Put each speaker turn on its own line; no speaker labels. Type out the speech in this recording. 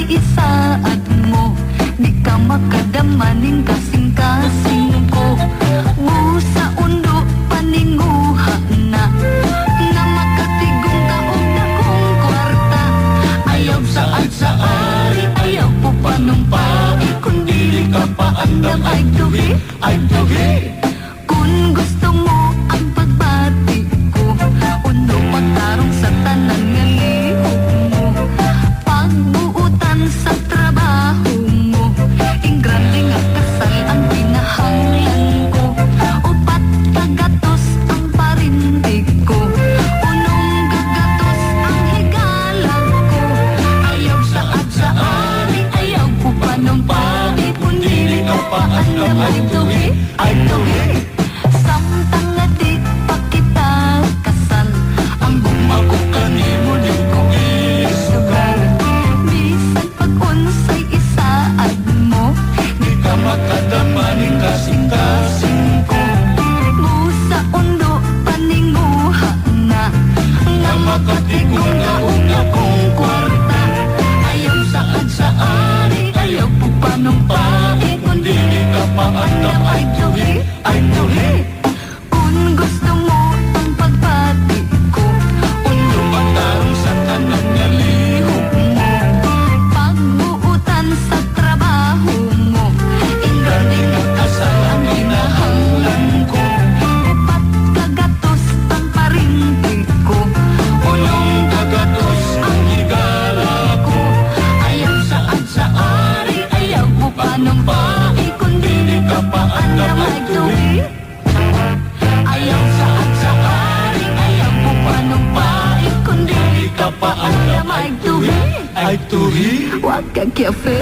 isaad mo, di ka makadamaning kasing-kasing ko. Sa undo paninguha na, nga makatigong kaog na kong kwarta. Ayaw saad sa ari, ayaw po panumpay, kung dili ka paandam ay tuhi, ay tuhi. Kung gusto mo ang pagbati ko, uno pagtarong sa tanan nga lihok mo, pagbuutan sa trabaho mo, ingrande nga kasal ang pinahanglan ko, upat kagatos ang parindig ko, unong gagatos ang higalan ko. Ayaw saad sa ari, ayaw po panumpay, kung dili ka paandam ay tuhi, ay tuhi. Samtang nga di pa kita kasal, ang gumago kanimo di ko isugal. Bisan pag-unsay isaad mo, di ka makadamaning kasing-kasing ko. Sa undo paninguha na, nga makatigong nga una kong kwarta. Ayaw saad sa ari, ayaw po panumpay, kung dili ka paandam ay tuhi, ay tuhi. Kung gusto mo ang pagbati ko, uno pagtarong sa tanan nga lihok mo, pagbuutan sa trabaho mo, ingrande nga kasal ang hinahanglan ko, upat kagatos ang parintig ko, unong gagatos ang higala ko. Ayaw saad sa ari, ayaw po panumpay, kung dili ka paandam ay tuhi. Ayaw saad sa ari, ayaw po panumpay, kung dili ka paandam ay tuhi, ay tuhi. Huwag kang kiyafe.